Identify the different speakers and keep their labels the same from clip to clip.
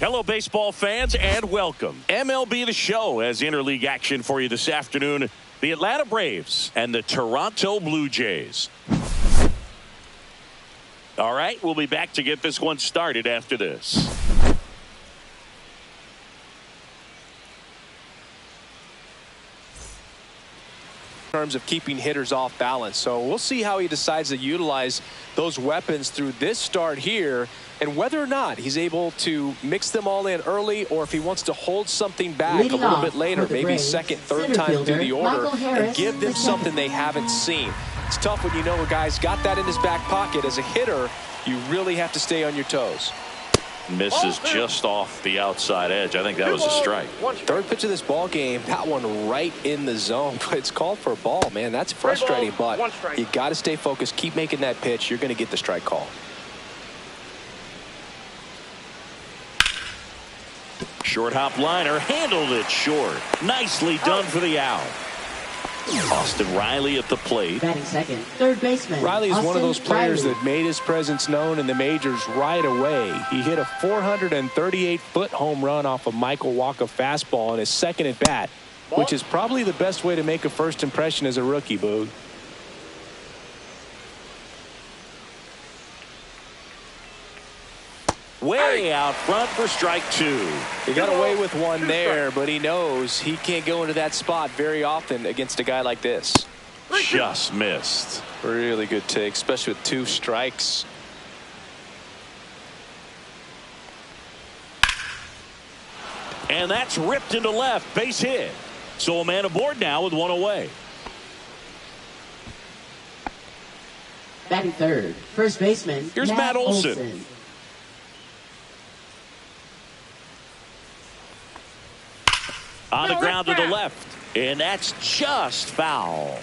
Speaker 1: Hello, baseball fans, and welcome. MLB The Show has interleague action for you this afternoon. The Atlanta Braves and the Toronto Blue Jays. All right, we'll be back to get this one started after this.
Speaker 2: In terms of keeping hitters off balance. So we'll see how he decides to utilize those weapons through this start here and whether or not he's able to mix them all in early or if he wants to hold something back a little bit later, maybe second, third time through the order and give them something they haven't seen. It's tough when you know a guy's got that in his back pocket. As a hitter, you really have to stay on your toes.
Speaker 1: Misses just off the outside edge. I think that was a strike.
Speaker 2: Third pitch of this ball game, that one right in the zone, but it's called for a ball, man. That's frustrating, but you got to stay focused. Keep making that pitch. You're going to get the strike call.
Speaker 1: Short hop liner, handled it short. Nicely done for the out. Austin Riley at the plate.
Speaker 3: Batting second, third baseman.
Speaker 2: Riley is one of those players that made his presence known in the majors right away. He hit a 438-foot home run off of Michael Walker fastball in his second at bat, which is probably the best way to make a first impression as a rookie, Boog.
Speaker 1: Way out front for strike two.
Speaker 2: He got away with one there, but he knows he can't go into that spot very often against a guy like this.
Speaker 1: Just missed.
Speaker 2: Really good take, especially with two strikes.
Speaker 1: And that's ripped into left. Base hit. So a man aboard now with one away.
Speaker 3: Batting third, first baseman.
Speaker 1: Here's Matt Olson. On the ground to the left, and that's just foul.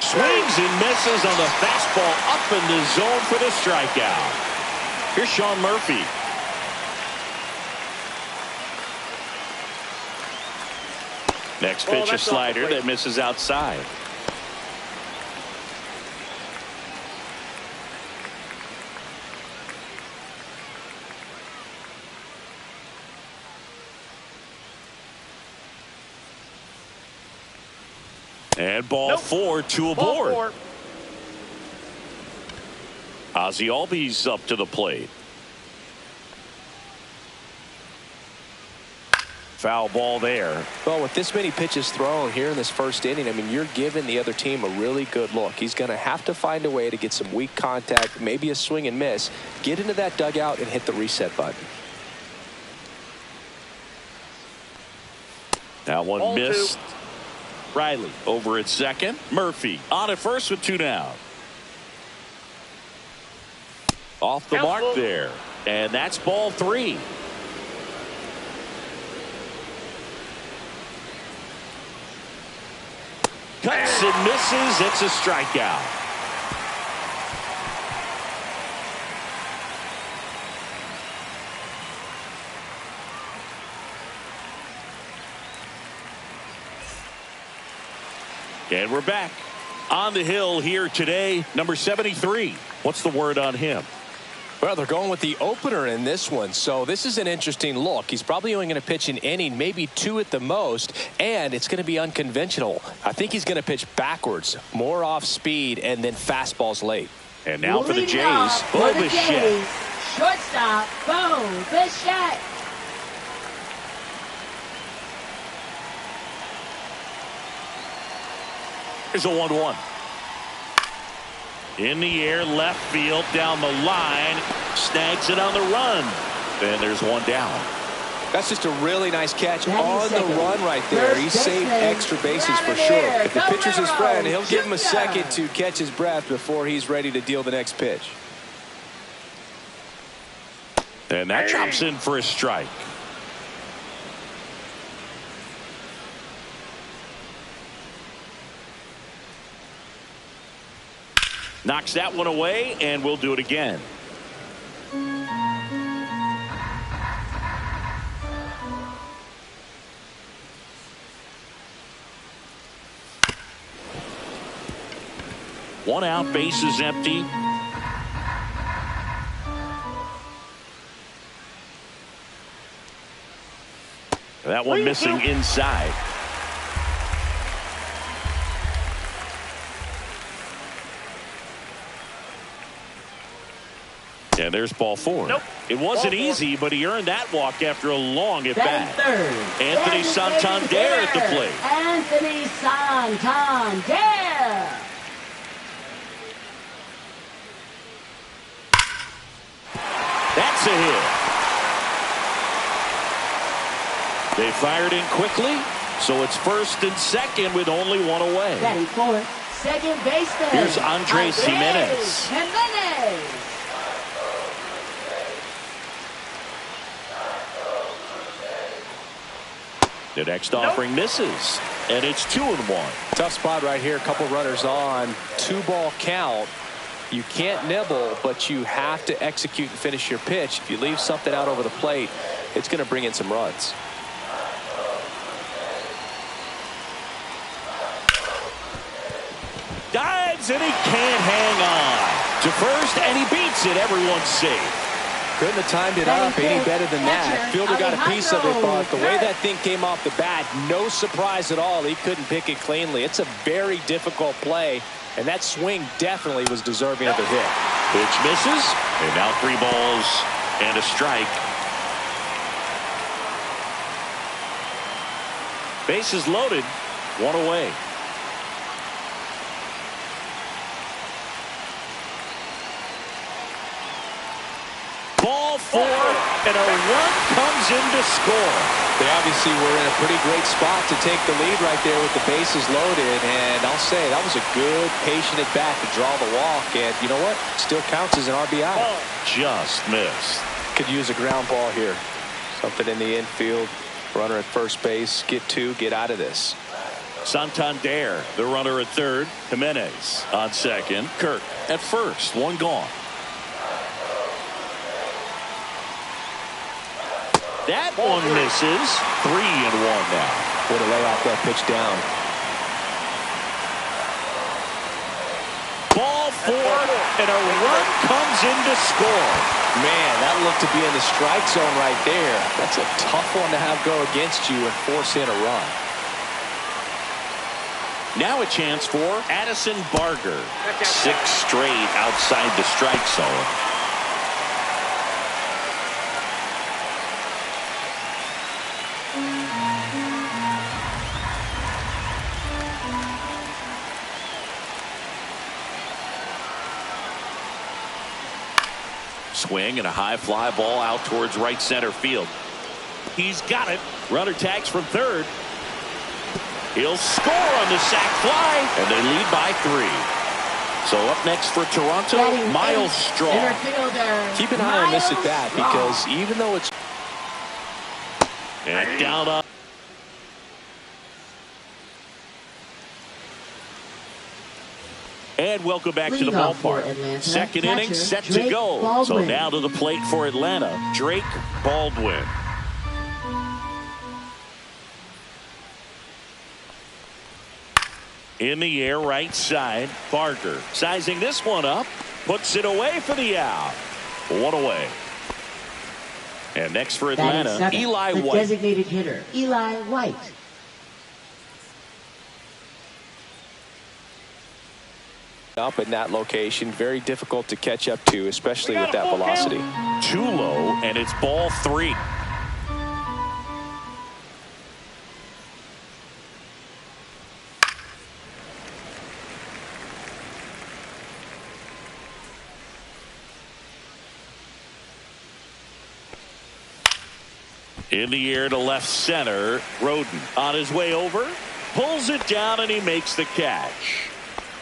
Speaker 1: Swings and misses on the fastball up in the zone for the strikeout. Here's Sean Murphy. Next pitch, a slider that misses outside. And ball four, two aboard. Ozzie Albies up to the plate. Foul ball there.
Speaker 2: Well, with this many pitches thrown here in this first inning, I mean, you're giving the other team a really good look. He's going to have to find a way to get some weak contact, maybe a swing and miss, get into that dugout and hit the reset button.
Speaker 1: That one missed. Riley over at second. Murphy on at first with two down. Off the mark there. And that's ball three. Cuts and misses. It's a strikeout. And we're back on the hill here today. Number 73. What's the word on him?
Speaker 2: Well, they're going with the opener in this one, so this is an interesting look. He's probably only going to pitch an inning, maybe two at the most, and it's going to be unconventional. I think he's going to pitch backwards, more off speed, and then fastballs late.
Speaker 1: And now for the Jays, Bo Bichette.
Speaker 3: Shortstop, Bo Bichette.
Speaker 1: Here's a 1-1. In the air, left field, down the line, snags it on the run. Then there's one down.
Speaker 2: That's just a really nice catch on the run right there. He saved extra bases for sure. If the pitcher's his friend, he'll give him a second to catch his breath before he's ready to deal the next pitch.
Speaker 1: And that chops in for a strike. Knocks that one away, and we'll do it again. One out, bases empty. That one missing inside. And there's ball four.
Speaker 4: Nope.
Speaker 1: It wasn't easy, but he earned that walk after a long at bat. Anthony Santander at the plate.
Speaker 3: Anthony Santander.
Speaker 1: That's a hit. They fired in quickly, so it's first and second with only one away.
Speaker 3: Batting fourth, second baseman.
Speaker 1: Here's Andres Jimenez. The next offering misses, and it's 2-1.
Speaker 2: Tough spot right here. A couple runners on. 2-ball count. You can't nibble, but you have to execute and finish your pitch. If you leave something out over the plate, it's going to bring in some runs.
Speaker 1: Dives, and he can't hang on to first, and he beats it. Everyone's safe.
Speaker 2: Couldn't have timed it up any better than that. Fielder got a piece of it, but the way that thing came off the bat, no surprise at all. He couldn't pick it cleanly. It's a very difficult play, and that swing definitely was deserving of a hit.
Speaker 1: Pitch misses, and now 3 balls and a strike. Bases loaded, 1 away. Ball 4, and a run comes in to score.
Speaker 2: They obviously were in a pretty great spot to take the lead right there with the bases loaded, and I'll say that was a good, patient at bat to draw the walk, and you know what? Still counts as an RBI.
Speaker 1: Just missed.
Speaker 2: Could use a ground ball here. Something in the infield. Runner at first base. Get 2, get out of this.
Speaker 1: Santander, the runner at third. Jimenez on second. Kirk at first. 1 gone. That one misses. 3-1 now.
Speaker 2: Way to lay off that pitch down.
Speaker 1: Ball 4, and a run comes in to score.
Speaker 2: Man, that looked to be in the strike zone right there. That's a tough one to have go against you and force in a run.
Speaker 1: Now a chance for Addison Barger. 6 straight outside the strike zone. Swing and a high fly ball out towards right center field. He's got it. Runner tags from third. He'll score on the sac fly, and they lead by 3. So up next for Toronto, Miles Straw.
Speaker 2: Keep an eye on this at bat, because even though it's
Speaker 1: and down up. And welcome back to the ballpark. Second inning set to go. So now to the plate for Atlanta, Drake Baldwin. In the air, right side. Barger sizing this one up. Puts it away for the out. 1 away. And next for Atlanta, Eli White.
Speaker 3: Designated hitter, Eli White.
Speaker 2: up in that location, very difficult to catch up to, especially with that velocity.
Speaker 1: Too low, and it's ball 3. In the air to left center, Roden on his way over, pulls it down, and he makes the catch.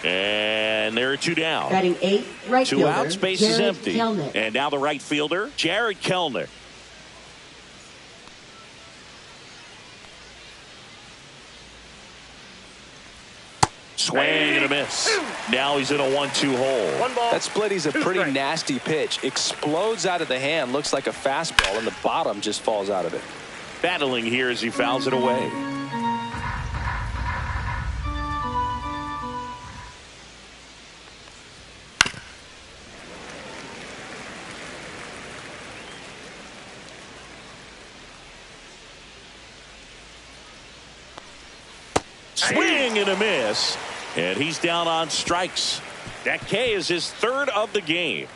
Speaker 1: And there are 2 down.
Speaker 3: Batting 8, right
Speaker 1: 2
Speaker 3: fielder,
Speaker 1: outs, base is empty.
Speaker 3: Kelnick.
Speaker 1: And now the right fielder, Jared Kelnick. Swing and a miss. Now he's in a 1-2 hole.
Speaker 2: That split is a pretty nasty pitch. Explodes out of the hand. Looks like a fastball, and the bottom just falls out of it.
Speaker 1: Battling here as he fouls it away. Swing and a miss. And he's down on strikes. That K is his third of the game.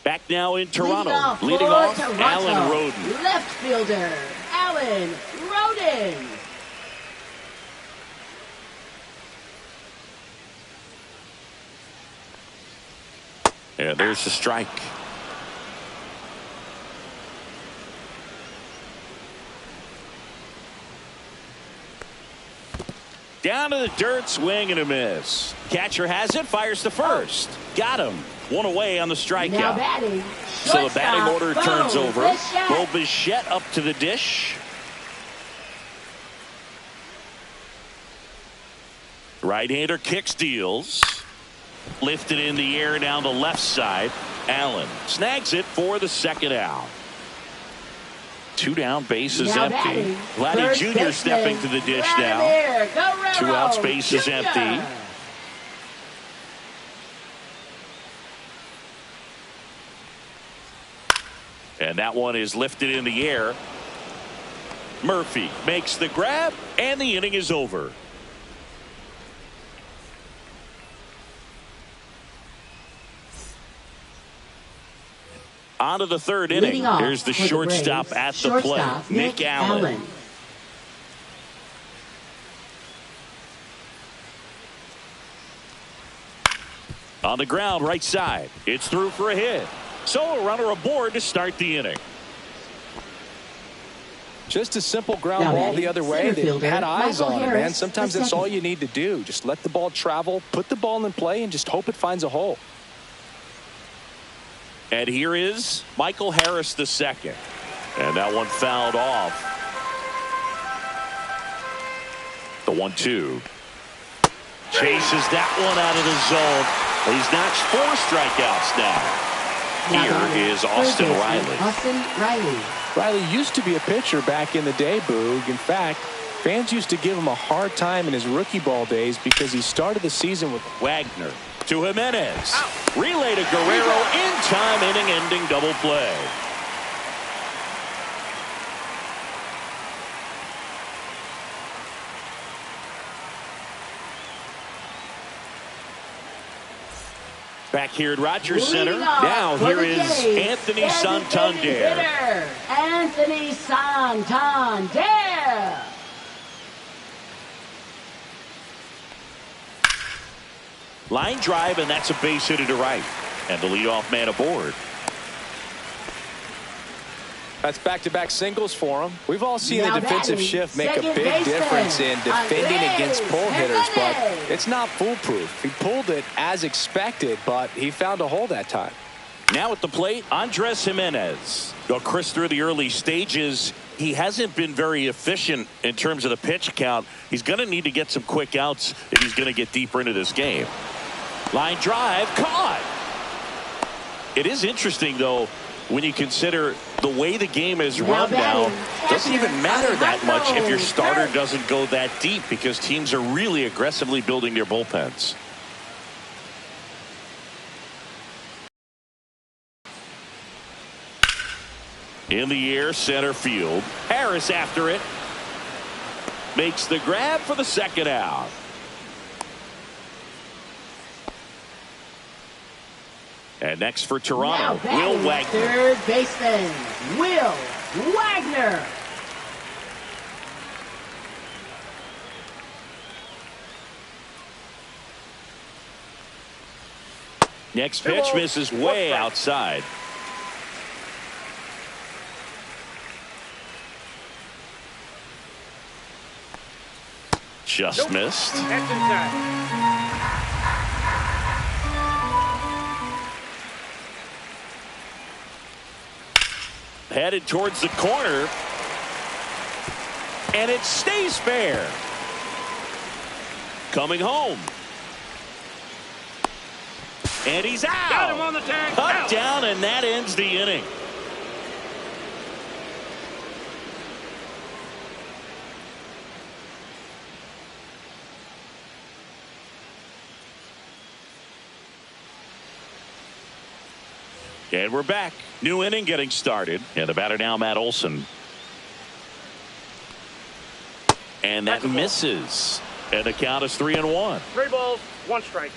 Speaker 1: Back now in Toronto. Leading off,
Speaker 3: Toronto.
Speaker 1: Alan Roden.
Speaker 3: Left fielder, Alan Roden.
Speaker 1: And there's the strike. Down to the dirt, swing and a miss. Catcher has it, fires to first. Got him. One away on the strikeout.
Speaker 3: Now batting,
Speaker 1: So the batting order turns over.
Speaker 3: Bichette.
Speaker 1: Bo Bichette up to the dish. Right-hander kicks, deals. Lifted in the air down the left side. Allen snags it for the second out. Two down, bases
Speaker 3: Now
Speaker 1: empty.
Speaker 3: batting,
Speaker 1: Vladdy
Speaker 3: first
Speaker 1: Jr.
Speaker 3: baseman,
Speaker 1: stepping to the dish now.
Speaker 3: Vladimir Guerrero
Speaker 1: 2 outs, bases
Speaker 3: Jr.
Speaker 1: empty. And that one is lifted in the air. Murphy makes the grab, and the inning is over. On to the third inning.
Speaker 3: Leading off
Speaker 1: Here's the
Speaker 3: for the
Speaker 1: shortstop
Speaker 3: Braves,
Speaker 1: at the plate,
Speaker 3: shortstop,
Speaker 1: Nick Allen. On the ground, right side. It's through for a hit. So a runner aboard to start the inning.
Speaker 2: Just a simple ground
Speaker 3: Now
Speaker 2: ball
Speaker 3: batting,
Speaker 2: the other way.
Speaker 3: center
Speaker 2: They
Speaker 3: fielder,
Speaker 2: had eyes
Speaker 3: Michael
Speaker 2: on it, man.
Speaker 3: Harris,
Speaker 2: Sometimes
Speaker 3: the
Speaker 2: that's all
Speaker 3: second.
Speaker 2: you need to do. Just let the ball travel, put the ball in play, and just hope it finds a hole.
Speaker 1: And here is Michael Harris the second. And that one fouled off. The 1-2. Chases that one out of the zone. He's notched 4 strikeouts now. Here is Austin Riley.
Speaker 3: Austin Riley.
Speaker 2: Riley used to be a pitcher back in the day, Boog. In fact, fans used to give him a hard time in his rookie ball days because he started the season with
Speaker 1: Wagner to Jimenez. Relay to Guerrero in time, inning-ending double play. Back here at Rogers Center.
Speaker 3: Leading off
Speaker 1: Now
Speaker 3: for
Speaker 1: here
Speaker 3: the
Speaker 1: is
Speaker 3: Jays,
Speaker 1: Anthony
Speaker 3: designated
Speaker 1: Santander.
Speaker 3: hitter, Anthony Santander.
Speaker 1: Line drive, and that's a base hit to right. And the leadoff man aboard.
Speaker 2: That's back-to-back singles for him. We've all seen
Speaker 3: Now
Speaker 2: the defensive
Speaker 3: batting,
Speaker 2: shift make a
Speaker 3: second
Speaker 2: big
Speaker 3: baseman,
Speaker 2: difference in defending against pull hitters, but
Speaker 3: Jimenez.
Speaker 2: it's not foolproof. He pulled it as expected, but he found a hole that time.
Speaker 1: Now at the plate, Andres Jimenez. Well, Chris, through the early stages, he hasn't been very efficient in terms of the pitch count. He's going to need to get some quick outs if he's going to get deeper into this game. Line drive, caught. It is interesting, though, when you consider the way the game is run now. Doesn't even matter that much if your starter doesn't go that deep because teams are really aggressively building their bullpens. In the air, center field. Harris after it. Makes the grab for the second out. And next for Toronto,
Speaker 3: Now
Speaker 1: Will
Speaker 3: batting,
Speaker 1: Wagner.
Speaker 3: third baseman, Will Wagner.
Speaker 1: Next pitch misses way outside. Just missed. Headed towards the corner. And it stays fair. Coming home. And he's out.
Speaker 4: Got him on the tag.
Speaker 1: Cut down, and that ends the inning. And we're back. New inning getting started. And the batter now, Matt Olson. And that misses. And the count is 3-1.
Speaker 4: 3 balls, 1 strike.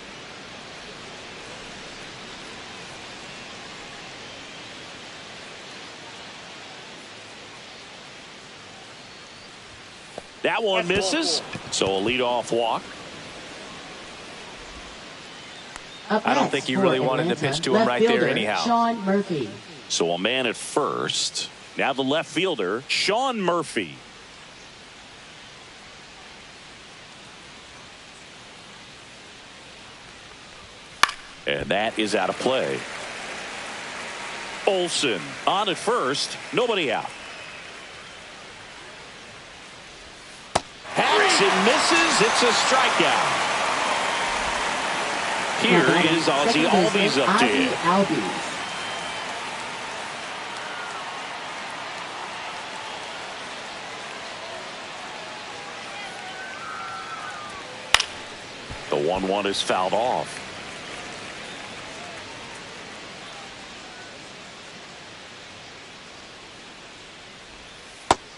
Speaker 1: That one misses. So a leadoff walk.
Speaker 2: I don't think he really wanted to pitch to him right there anyhow.
Speaker 3: Sean Murphy.
Speaker 1: So a man at first. Now the left fielder, Sean Murphy. And that is out of play. Olson on at first. Nobody out. Hacks and misses. It's a strikeout. Here is Ozzie Albies up to him. The 1-1 is fouled off.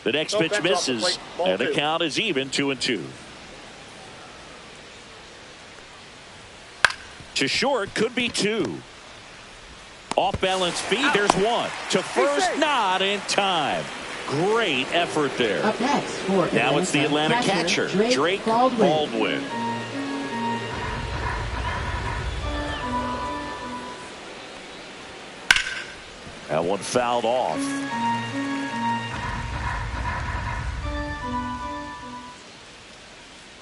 Speaker 1: The next pitch misses, and the count is even 2-2. To short, could be 2. Off balance feed, there's 1. To first, not in time. Great effort there.
Speaker 3: Up next for
Speaker 1: now it's the Atlanta catcher, Drake Baldwin. That one fouled off.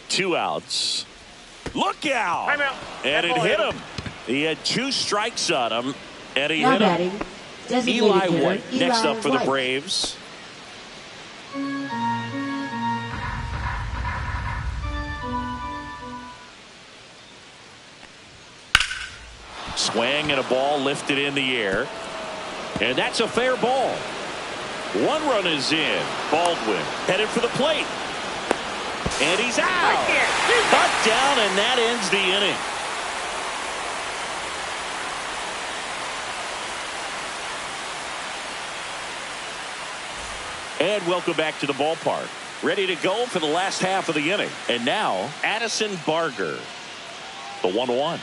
Speaker 1: Two outs. Look out! And it hit him. He had 2 strikes on him, and he hit him. Eli White next up for the Braves. Swing and a ball lifted in the air. And that's a fair ball. 1 run is in. Baldwin headed for the plate. And he's out. Cut down, and that ends the inning. And welcome back to the ballpark. Ready to go for the last half of the inning. And now, Addison Barger. The 1-1.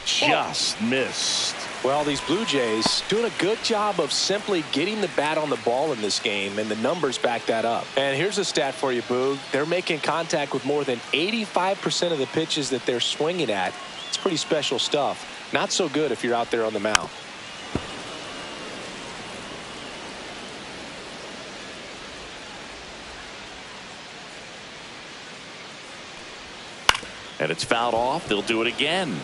Speaker 1: Just missed.
Speaker 2: Well, these Blue Jays doing a good job of simply getting the bat on the ball in this game, and the numbers back that up. And here's a stat for you, Boog. They're making contact with more than 85% of the pitches that they're swinging at. It's pretty special stuff. Not so good if you're out there on the mound.
Speaker 1: And it's fouled off. They'll do it again.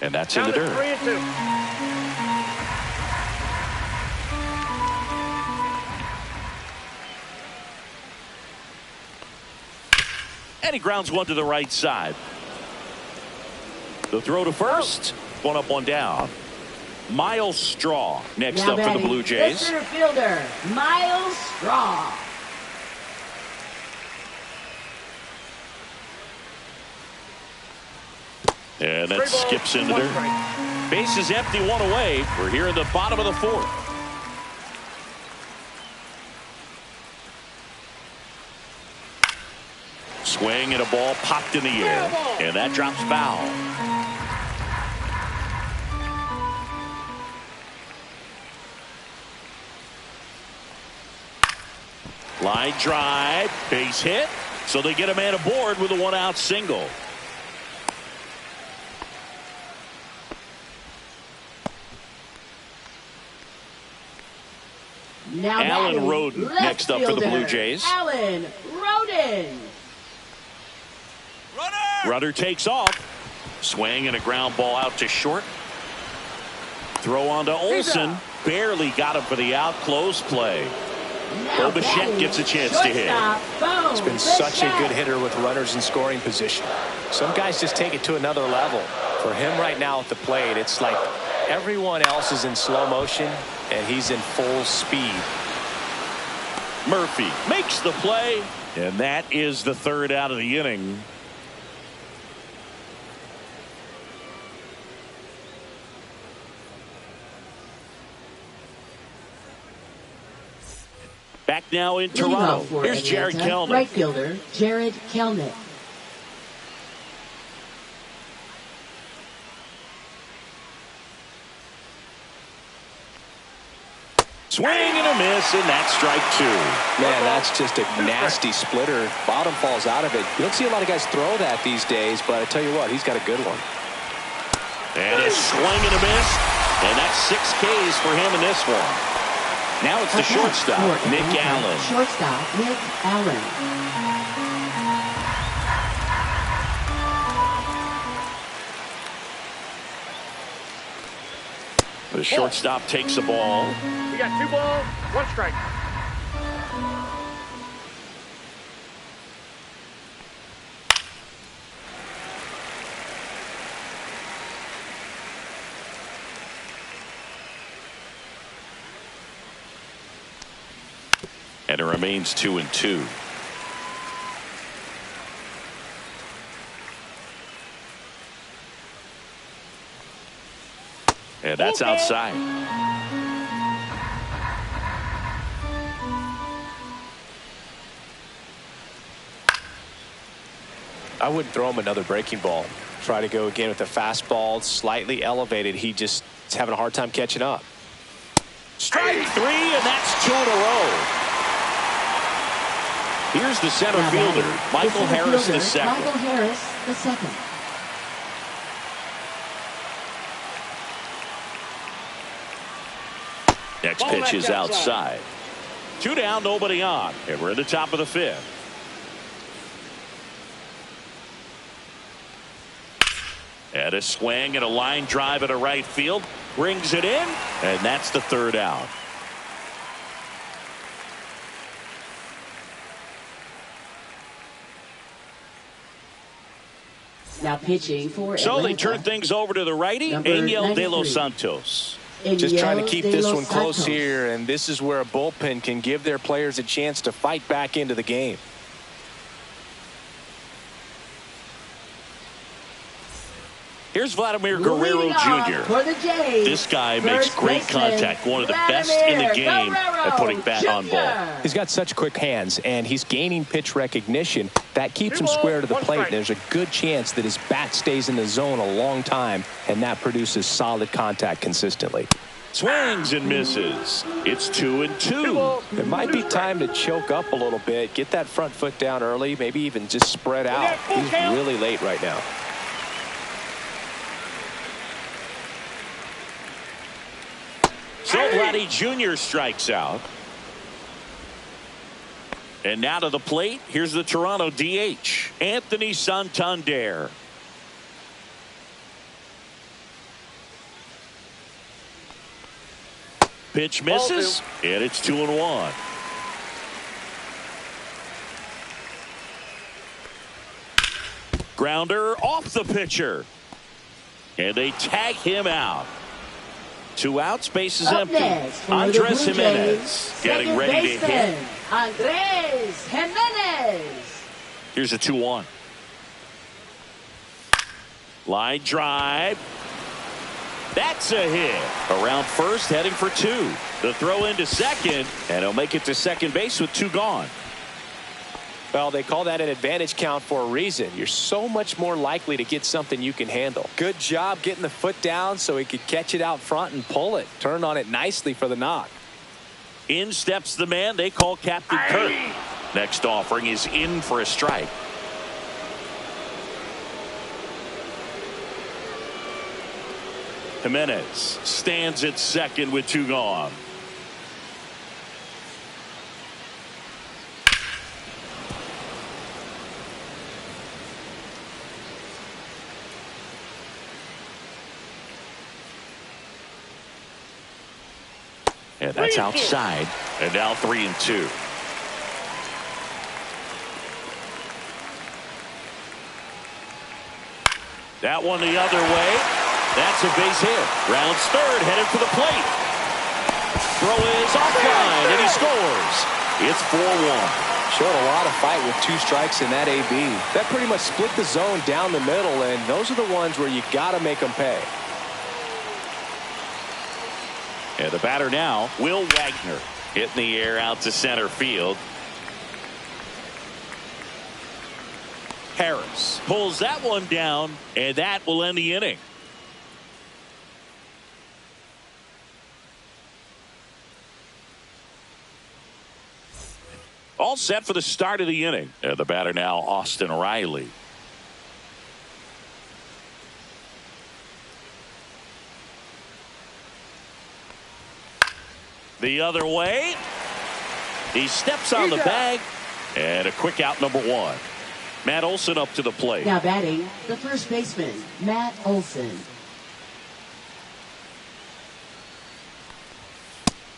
Speaker 1: And that's in the dirt.
Speaker 4: 3-2.
Speaker 1: And he grounds one to the right side. The throw to first. 1 up, 1 down. Miles Straw next up for the Blue Jays.
Speaker 3: The center fielder, Miles Straw.
Speaker 1: And that skips into dirt. Base is empty, 1 away. We're here in the bottom of the 4th. Swing and a ball popped in the air. And that drops foul. Line drive, base hit. So they get a man aboard with a 1-out single.
Speaker 3: Now
Speaker 1: Alan Roden next up for the Blue Jays.
Speaker 3: Alan Roden.
Speaker 1: Runner takes off. Swing and a ground ball out to short. Throw on to Olson. Barely got him for the out. Close play.
Speaker 3: Now
Speaker 1: Bichette gets a chance to hit.
Speaker 2: He's been such a good hitter with runners in scoring position. Some guys just take it to another level. For him right now at the plate, it's like everyone else is in slow motion and he's in full speed.
Speaker 1: Murphy makes the play, and that is the third out of the inning. Back now in Toronto. Here's Jared Kelenic.
Speaker 3: Right fielder Jared Kelenic.
Speaker 1: Swing and a miss, and that's strike two.
Speaker 2: Man, that's just a nasty splitter. Bottom falls out of it. You don't see a lot of guys throw that these days, but I tell you what, he's got a good one.
Speaker 1: And a swing and a miss, and that's 6 Ks for him in this one. Now it's the shortstop, Nick Allen.
Speaker 3: Shortstop, Nick Allen.
Speaker 1: The shortstop takes the ball.
Speaker 4: We got 2 balls, 1 strike.
Speaker 1: And it remains 2-2. And that's outside.
Speaker 2: I wouldn't throw him another breaking ball. Try to go again with the fastball, slightly elevated. He just is having a hard time catching up.
Speaker 1: Strike 3, and that's 2 in a row. Here's the center fielder, Michael Harris the second.
Speaker 3: Michael Harris the second.
Speaker 1: Next pitch is outside. 2 down, nobody on, and we're at the top of the 5th. And a swing and a line drive at a right field, brings it in, and that's the 3rd out.
Speaker 3: Now pitching for
Speaker 1: So
Speaker 3: Atlanta.
Speaker 1: they turn things over to the righty,
Speaker 3: Number
Speaker 1: Angel De
Speaker 3: 93.
Speaker 1: Los Santos.
Speaker 2: Just trying to keep
Speaker 3: Angel
Speaker 2: this
Speaker 3: De
Speaker 2: one
Speaker 3: Los
Speaker 2: close
Speaker 3: Santos.
Speaker 2: here, and this is where a bullpen can give their players a chance to fight back into the game.
Speaker 1: Here's Vladimir Guerrero
Speaker 3: Leading off
Speaker 1: Jr.
Speaker 3: for the Jays.
Speaker 1: This guy makes
Speaker 3: First
Speaker 1: great
Speaker 3: baseman,
Speaker 1: contact, one of the best in the game at putting bat on ball.
Speaker 2: He's got such quick hands, and he's gaining pitch recognition. That keeps him square to the plate, and there's a good chance that his bat stays in the zone a long time, and that produces solid contact consistently.
Speaker 1: Swings and misses. It's 2-2.
Speaker 2: It might be time to choke up a little bit, get that front foot down early, maybe even just spread out. He's really late right now.
Speaker 1: So Vladdy Jr. strikes out. And now to the plate, here's the Toronto DH, Anthony Santander. Pitch misses, and it's 2-1. Grounder off the pitcher. And they tag him out. 2 outs, base is
Speaker 3: Up
Speaker 1: empty.
Speaker 3: next for the
Speaker 1: Andres
Speaker 3: Blue
Speaker 1: Jimenez
Speaker 3: Jays,
Speaker 1: getting
Speaker 3: second
Speaker 1: ready to
Speaker 3: baseman,
Speaker 1: hit.
Speaker 3: Andres Jimenez.
Speaker 1: Here's a 2-1. Line drive. That's a hit. Around first, heading for 2. The throw into second, and he'll make it to second base with 2 gone.
Speaker 2: Well, they call that an advantage count for a reason. You're so much more likely to get something you can handle. Good job getting the foot down so he could catch it out front and pull it. Turn on it nicely for the knock.
Speaker 1: In steps the man they call Captain Kirk. Next offering is in for a strike. Jimenez stands at second with 2 gone. And that's outside. And now 3-2. That one the other way. That's a base hit. Rounds third, headed for the plate. Throw is offline, and he scores. It's 4-1.
Speaker 2: Showed a lot of fight with 2 strikes in that AB. That pretty much split the zone down the middle, and those are the ones where you got to make them pay.
Speaker 1: And the batter now, Will Wagner, hitting the air out to center field. Harris pulls that one down, and that will end the inning. All set for the start of the inning. And the batter now, Austin Riley. The other way. He steps on the bag. And a quick out, number 1. Matt Olson up to the plate.
Speaker 3: Now batting, the first baseman, Matt Olson.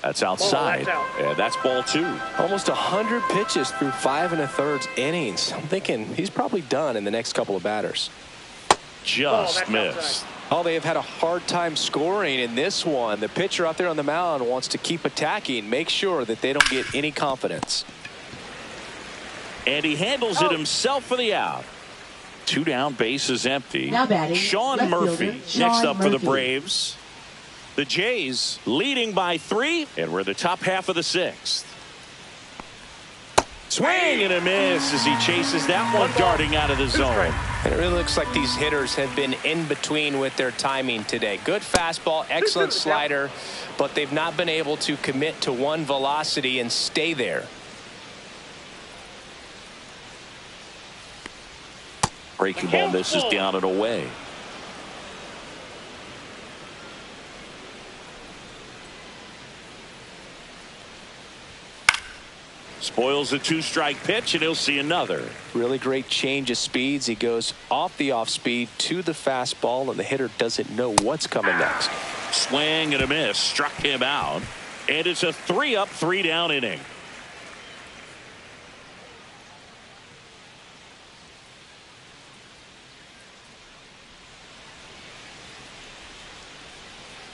Speaker 1: That's outside. And that's ball 2.
Speaker 2: Almost 100 pitches through 5 1/3 innings. I'm thinking he's probably done in the next couple of batters.
Speaker 1: Just missed.
Speaker 2: Oh, they have had a hard time scoring in this one. The pitcher out there on the mound wants to keep attacking, make sure that they don't get any confidence.
Speaker 1: And he handles it himself for the out. 2 down, bases empty.
Speaker 3: Now batting,
Speaker 1: Sean
Speaker 3: left
Speaker 1: Murphy
Speaker 3: fielder, Sean
Speaker 1: next up for the
Speaker 3: Murphy.
Speaker 1: Braves. The Jays leading by 3, and we're the top half of the 6th. Swing and a miss as he chases that one darting out of the zone.
Speaker 2: And it really looks like these hitters have been in between with their timing today. Good fastball, excellent slider, but they've not been able to commit to one velocity and stay there.
Speaker 1: Breaking ball misses down and away. Spoils a 2-strike pitch, and he'll see another.
Speaker 2: Really great change of speeds. He goes off the off speed to the fastball, and the hitter doesn't know what's coming next.
Speaker 1: Swing and a miss, struck him out, and it's a 3-up, 3-down inning.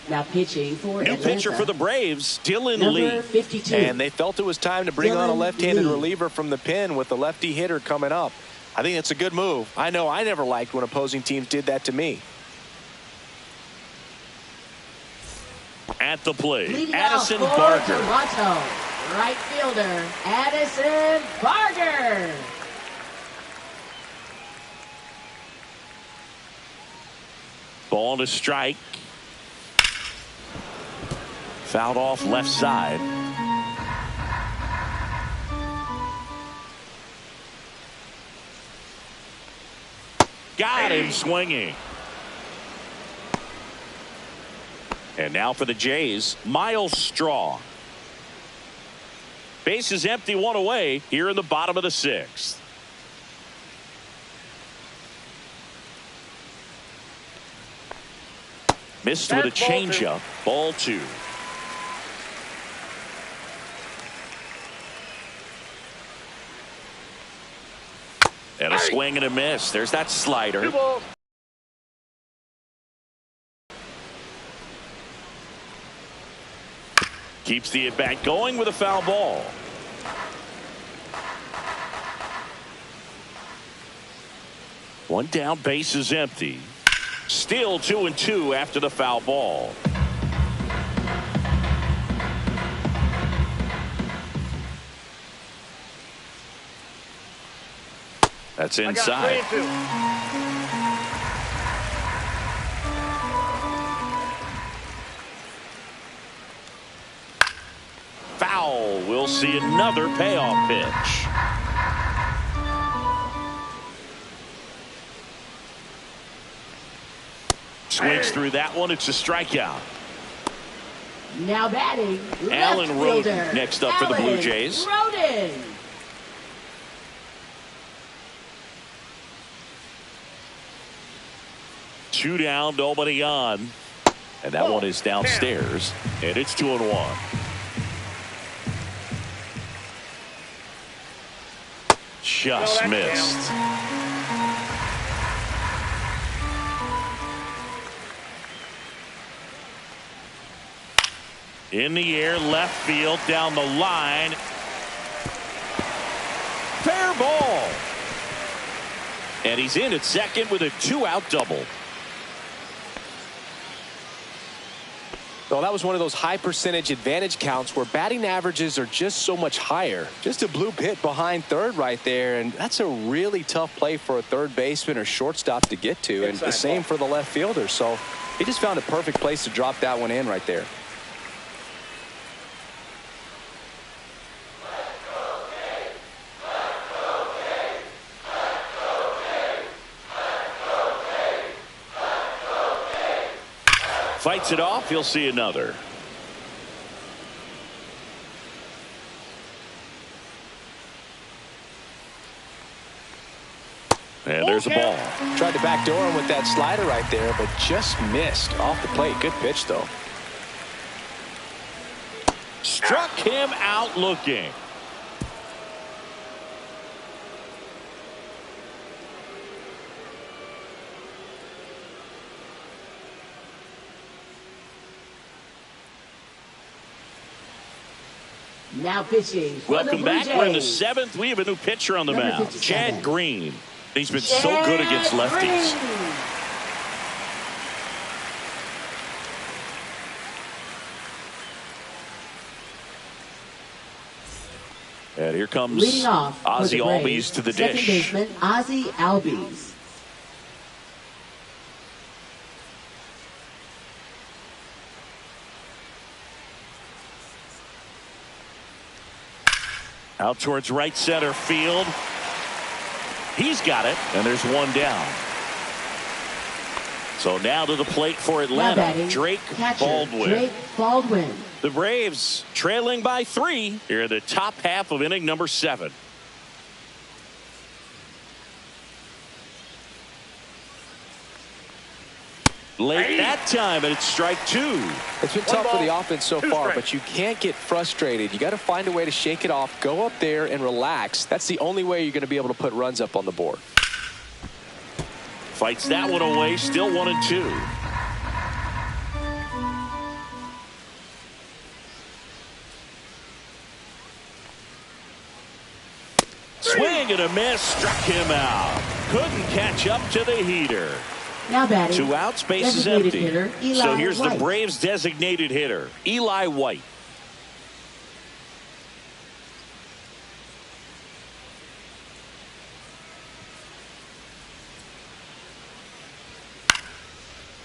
Speaker 3: Now pitching for
Speaker 1: New
Speaker 3: Atlanta.
Speaker 1: pitcher for the Braves, Dylan
Speaker 3: Number
Speaker 1: Lee.
Speaker 3: 52.
Speaker 2: And they felt it was time to bring on a
Speaker 3: Dylan
Speaker 2: left-handed
Speaker 3: Lee.
Speaker 2: reliever from the pen with the lefty hitter coming up. I think it's a good move. I know I never liked when opposing teams did that to me.
Speaker 1: At the plate,
Speaker 3: Leading
Speaker 1: Addison
Speaker 3: off for
Speaker 1: Barker.
Speaker 3: Toronto, right fielder, Addison Barker.
Speaker 1: Ball to strike. Fouled off left side. Got him swinging. And now for the Jays, Miles Straw. Base is empty, 1 away here in the bottom of the 6th. Missed with a changeup. Ball 2. And a swing and a miss. There's that slider. Keeps the at-bat going with a foul ball. One down, base is empty. Still 2-2 after the foul ball. That's inside. Foul. We'll see another payoff pitch. Swings through that one. It's a strikeout.
Speaker 3: Now batting,
Speaker 1: Alan
Speaker 3: left
Speaker 1: Roden
Speaker 3: fielder,
Speaker 1: next up for the Blue
Speaker 3: Alan
Speaker 1: Jays.
Speaker 3: Roden.
Speaker 1: Two down, nobody on. And that one is downstairs. And it's 2-1. just missed. In the air, left field, down the line. Fair ball. And he's in at second with a 2-out double.
Speaker 2: Well, that was one of those high percentage advantage counts where batting averages are just so much higher. Just a bloop hit behind third right there, and that's a really tough play for a third baseman or shortstop to get to, and the same for the left fielder. So he just found a perfect place to drop that one in right there.
Speaker 1: Fights it off. He'll see another. And there's a ball.
Speaker 2: Tried to backdoor him with that slider right there, but just missed off the plate. Good pitch, though.
Speaker 1: Struck him out looking.
Speaker 3: Now pitching for
Speaker 1: Welcome
Speaker 3: the
Speaker 1: back.
Speaker 3: Blue
Speaker 1: We're in the
Speaker 3: Jays.
Speaker 1: seventh. We have a new pitcher on the
Speaker 3: Number
Speaker 1: mound,
Speaker 3: 57.
Speaker 1: Chad Green. He's been so good against lefties. And here comes
Speaker 3: Leading off for
Speaker 1: Ozzie
Speaker 3: the
Speaker 1: Albies
Speaker 3: Braves,
Speaker 1: to the
Speaker 3: second
Speaker 1: dish.
Speaker 3: baseman Ozzie Albies.
Speaker 1: Out towards right center field. He's got it, and there's one down. So now to the plate for
Speaker 3: Now
Speaker 1: Atlanta,
Speaker 3: batting,
Speaker 1: Drake
Speaker 3: catcher,
Speaker 1: Baldwin.
Speaker 3: Drake Baldwin.
Speaker 1: The Braves trailing by 3 here in the top half of inning number 7. Late that time, and it's strike 2.
Speaker 2: It's been tough for the offense so far, but you can't get frustrated. You got to find a way to shake it off, go up there and relax. That's the only way you're going to be able to put runs up on the board.
Speaker 1: Fights that one away, still 1-2. Swing and a miss, struck him out. Couldn't catch up to the heater.
Speaker 3: Now batting,
Speaker 1: 2 outs, base is
Speaker 3: designated
Speaker 1: empty.
Speaker 3: hitter, Eli
Speaker 1: So here's
Speaker 3: White.
Speaker 1: the Braves designated hitter, Eli White.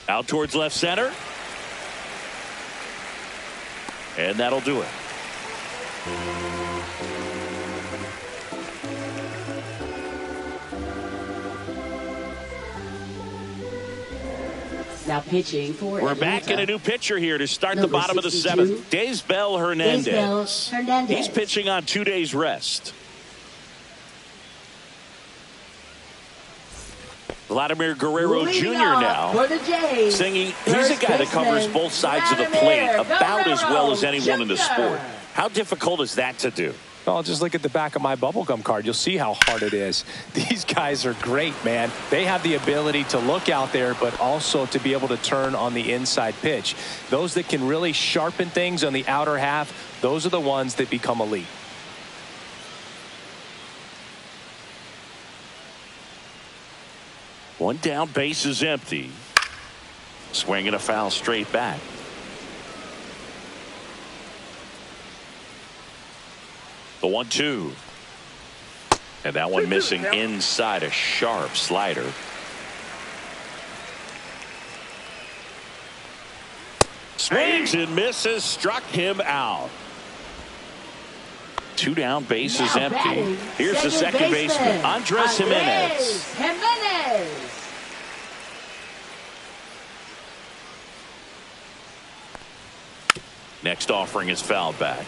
Speaker 1: Out towards left center. And that'll do it.
Speaker 3: Now pitching for
Speaker 1: We're
Speaker 3: Atlanta.
Speaker 1: back in a new pitcher here to start the
Speaker 3: Number
Speaker 1: bottom of the
Speaker 3: 62,
Speaker 1: 7th. Daysbel Hernandez.
Speaker 3: Daysbel Hernandez.
Speaker 1: He's pitching on 2 days rest. Vladimir Guerrero
Speaker 3: Leading
Speaker 1: Jr.
Speaker 3: off
Speaker 1: now.
Speaker 3: for the Jays.
Speaker 1: He's a guy that covers both sides of the plate about as well as anyone in the sport. How difficult is that to do?
Speaker 2: Well, just look at the back of my bubblegum card. You'll see how hard it is. These guys are great, man. They have the ability to look out there, but also to be able to turn on the inside pitch. Those that can really sharpen things on the outer half, those are the ones that become elite.
Speaker 1: One down, base is empty. Swinging a foul straight back. The 1-2. And that one missing inside, a sharp slider. Swings and misses, struck him out. 2 down, base is
Speaker 3: Now
Speaker 1: empty.
Speaker 3: batting,
Speaker 1: Here's the second baseman, Andres Jimenez.
Speaker 3: Jimenez.
Speaker 1: Next offering is fouled back.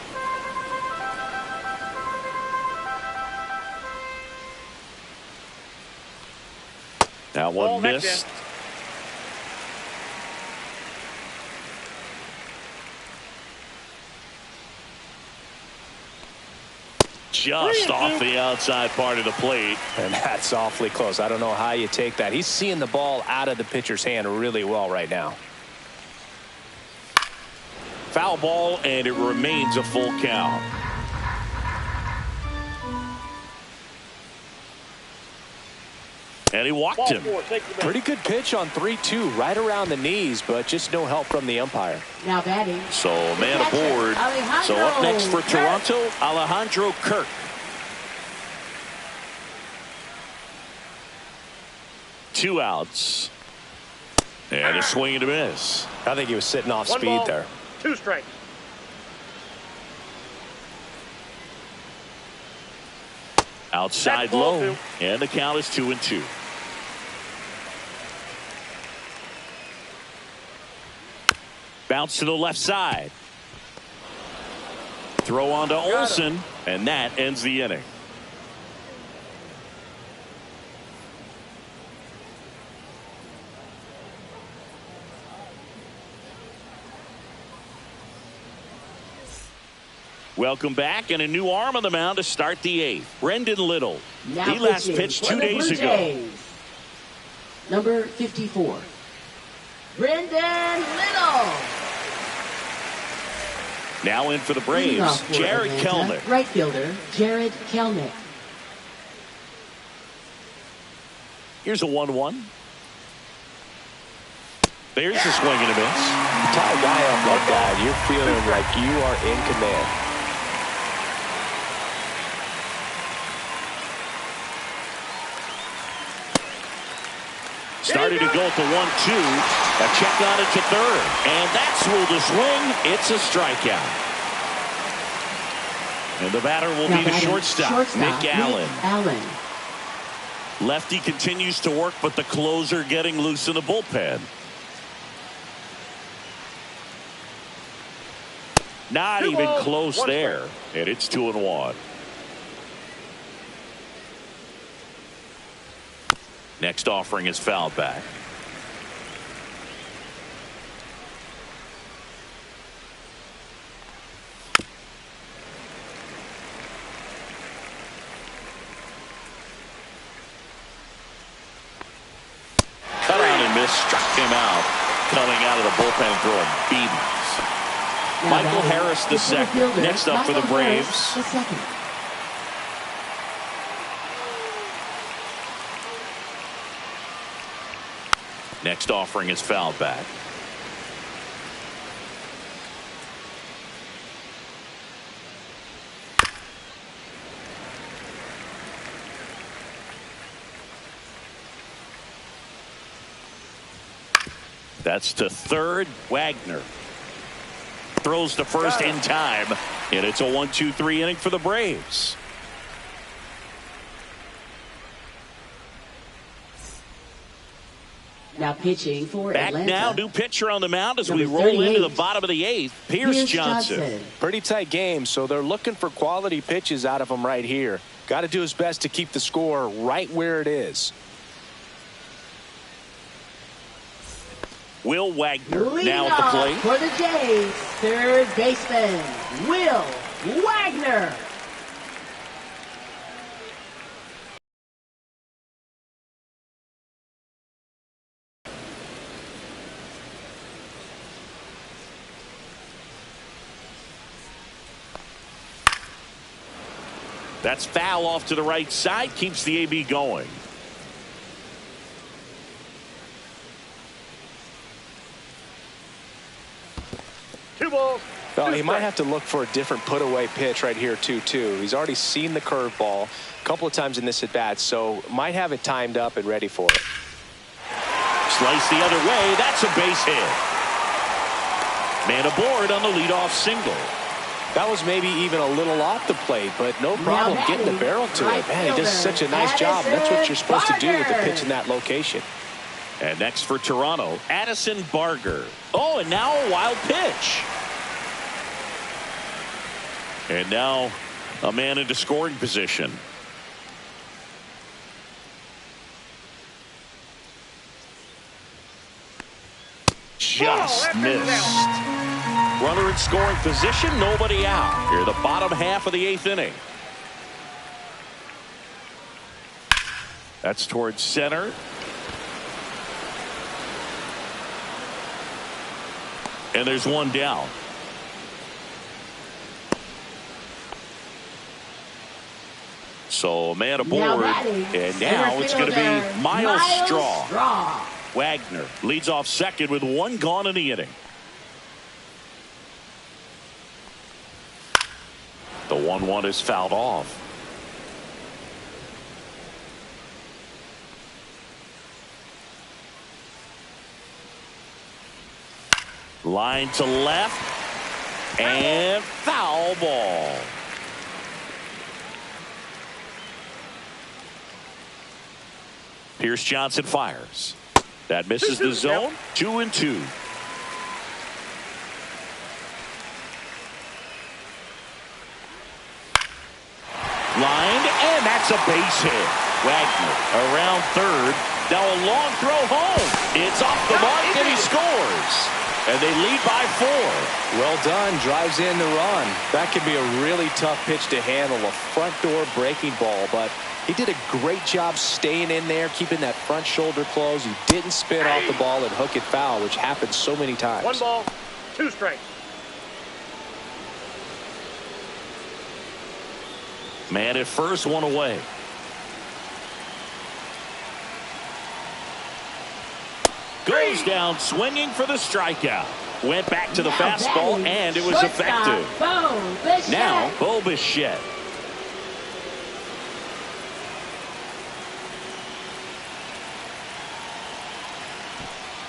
Speaker 1: That one missed. just off the outside part of the plate.
Speaker 2: And that's awfully close. I don't know how you take that. He's seeing the ball out of the pitcher's hand really well right now.
Speaker 1: Foul ball, and it remains a full count. And he walked him.
Speaker 2: Pretty good pitch on 3-2, right around the knees, but just no help from the umpire.
Speaker 3: Now batting.
Speaker 1: So man aboard. So up next for Toronto, Alejandro Kirk. Two outs. And a swing and a miss.
Speaker 2: I think he was sitting off speed there.
Speaker 4: 2 strikes.
Speaker 1: Outside low. And the count is 2-2. Bounce to the left side. Throw on to Olsen, and that ends the inning. Welcome back, and a new arm on the mound to start the 8th. Brendan Little.
Speaker 3: Now
Speaker 1: he last pitched 2 days ago.
Speaker 3: Number 54. Brendan Little.
Speaker 1: Now in for the Braves, Jared Kelnick.
Speaker 3: Right fielder, Jared Kelnick.
Speaker 1: Here's a 1-1. There's a swing and a miss.
Speaker 2: Tie a guy up like that, you're feeling like you are in command.
Speaker 1: Started to go at the 1-2. A check on it to third. And that's ruled a swing. It's a strikeout. And the batter will be the shortstop, Nick Allen. Lefty continues to work, but the closer getting loose in the bullpen. Not even close there. And it's 2-1. Next offering is fouled back. Cut on and miss, struck him out. Coming out of the bullpen and throwing beatings. Michael Harris the second. Next up for the Braves. Next offering is fouled back. That's to third. Wagner throws to first in time, and it's a 1-2-3 inning for the Braves.
Speaker 3: Now pitching for
Speaker 1: Back
Speaker 3: Atlanta.
Speaker 1: now, new pitcher on the mound as
Speaker 3: Number
Speaker 1: we roll into
Speaker 3: 38.
Speaker 1: the bottom of the 8th. Pierce Johnson.
Speaker 2: Pretty tight game, so they're looking for quality pitches out of him right here. Got to do his best to keep the score right where it is.
Speaker 1: Will Wagner
Speaker 3: Leading
Speaker 1: now at the plate.
Speaker 3: for the Jays, third baseman, Will Wagner.
Speaker 1: That's foul off to the right side, keeps the AB going.
Speaker 2: Well, he might have to look for a different put-away pitch right here, too. He's already seen the curveball a couple of times in this at-bat, so might have it timed up and ready for it.
Speaker 1: Slice the other way. That's a base hit. Man aboard on the leadoff single.
Speaker 2: That was maybe even a little off the plate, but no problem getting the barrel to it. Man, he does such a nice job. That's what you're supposed to do with the pitch in that location.
Speaker 1: And next for Toronto, Addison Barger. Oh, and now a wild pitch. And now a man into scoring position. Just missed. Runner in scoring position, nobody out. Here, the bottom half of the 8th inning. That's towards center. And there's one down. So a man aboard, and now it's going to be Miles Straw. Wagner leads off second with one gone in the inning. The 1-1 is fouled off. Line to left, and foul ball. Pierce Johnson fires. That misses the zone. 2-2. Lined, and that's a base hit. Wagner around third. Now a long throw home. It's off the mark, and he scores. And they lead by 4.
Speaker 2: Well done. Drives in the run. That could be a really tough pitch to handle. A front door breaking ball, but he did a great job staying in there, keeping that front shoulder closed. He didn't spin off the ball and hook it foul, which happens so many times.
Speaker 4: 1 ball, 2 strikes.
Speaker 1: Man at first, one away. Goes down swinging for the strikeout. Went back to the fastball, and it was effective. Now, Bo Bichette.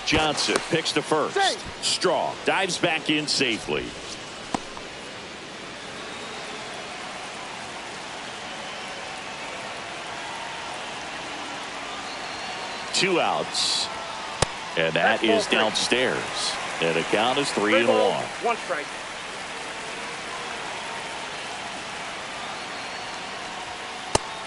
Speaker 1: Johnson picks to first. Straw dives back in safely. Two outs. And that is downstairs. And the count is 3-1.
Speaker 4: 1 strike.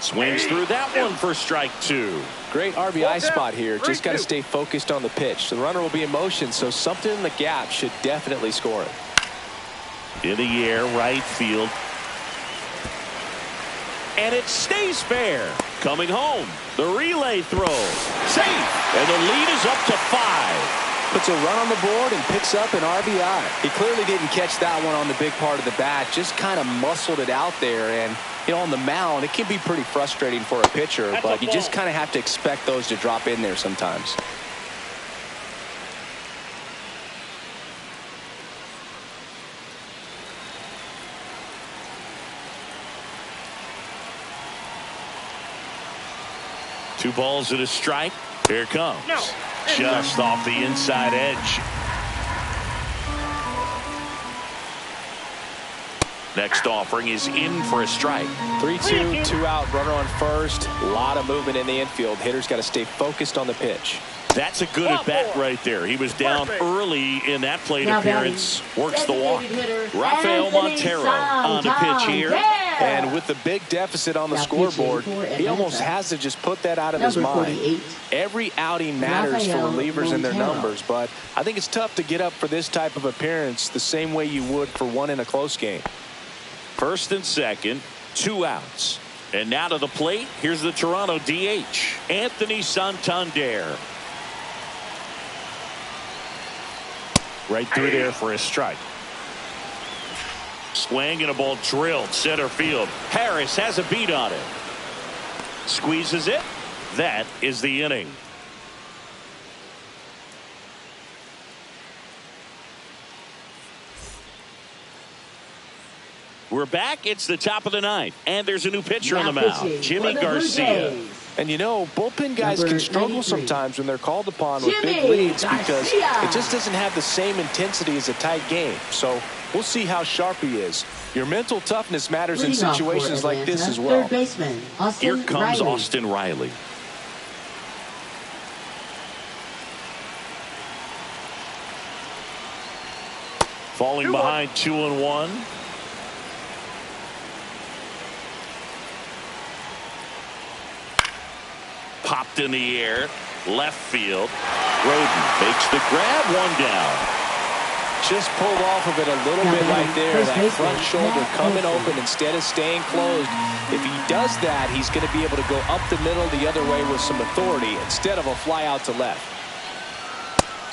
Speaker 1: Swings through that one for strike 2.
Speaker 2: Great RBI spot here. Just got to stay focused on the pitch. The runner will be in motion, so something in the gap should definitely score it.
Speaker 1: In the air, right field. And it stays fair. Coming home. The relay throw. Safe. And the lead is up to 5.
Speaker 2: Puts a run on the board and picks up an RBI. He clearly didn't catch that one on the big part of the bat. Just kind of muscled it out there. And, you know, on the mound, it can be pretty frustrating for a pitcher. But you just kind of have to expect those to drop in there sometimes.
Speaker 1: Two balls and a strike. Here it comes. Just off the inside edge. Next offering is in for a strike.
Speaker 2: 3-2, 2 out, runner on first. A lot of movement in the infield. Hitter's got to stay focused on the pitch.
Speaker 1: That's a good at bat right there. He was down early in that plate appearance. Works the walk. Rafael Montero on the pitch here.
Speaker 2: And with the big deficit on the scoreboard, he almost has to just put that out of his mind. Every outing matters for relievers and their numbers, but I think it's tough to get up for this type of appearance the same way you would for one in a close game.
Speaker 1: First and second, 2 outs. And now to the plate, here's the Toronto DH, Anthony Santander. Right through there for a strike. Swing and a ball drilled center field. Harris has a beat on it. Squeezes it. That is the inning. We're back. It's the top of the ninth. And there's a new pitcher on the mound. Jimmy Garcia.
Speaker 2: And you know, bullpen guys can struggle sometimes when they're called upon with big leads because it just doesn't have the same intensity as a tight game. So we'll see how sharp he is. Your mental toughness matters in situations like this as well.
Speaker 1: Here comes Austin Riley. Falling behind 2-1. Popped in the air, left field. Roden makes the grab, 1 down.
Speaker 2: Just pulled off of it a little bit right there. That front shoulder coming open instead of staying closed. If he does that, he's going to be able to go up the middle the other way with some authority instead of a fly out to left.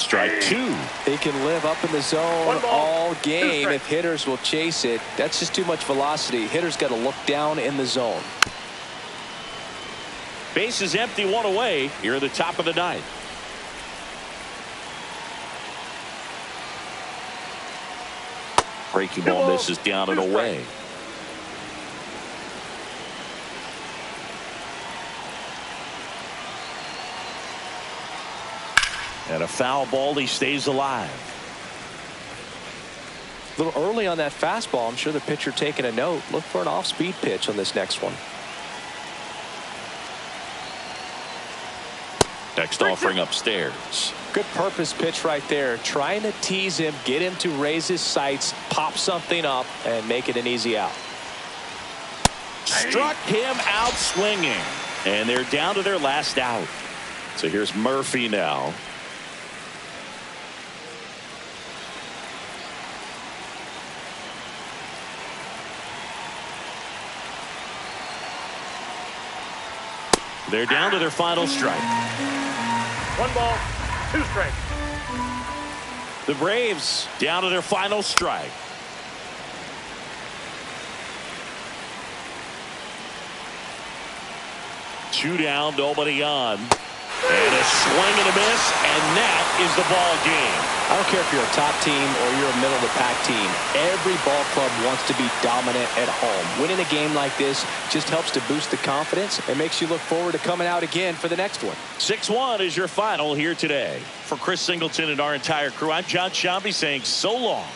Speaker 1: Strike two.
Speaker 2: They can live up in the zone all game if hitters will chase it. That's just too much velocity. Hitters got to look down in the zone.
Speaker 1: Base is empty, one away here at the top of the ninth. Breaking ball misses down and away. And a foul ball. He stays alive.
Speaker 2: A little early on that fastball. I'm sure the pitcher taking a note. Look for an off-speed pitch on this next one.
Speaker 1: Next offering upstairs.
Speaker 2: Good purpose pitch right there. Trying to tease him, get him to raise his sights, pop something up, and make it an easy out.
Speaker 1: Struck him out swinging. And they're down to their last out. So here's Murphy now. They're down to their final strike.
Speaker 4: 1 ball, 2 strikes.
Speaker 1: The Braves down to their final strike. Two down, nobody on. And a swing and a miss, and that is the ball game.
Speaker 2: I don't care if you're a top team or you're a middle of the pack team. Every ball club wants to be dominant at home. Winning a game like this just helps to boost the confidence and makes you look forward to coming out again for the next one.
Speaker 1: 6-1 is your final here today. For Chris Singleton and our entire crew, I'm John Shambi saying so long.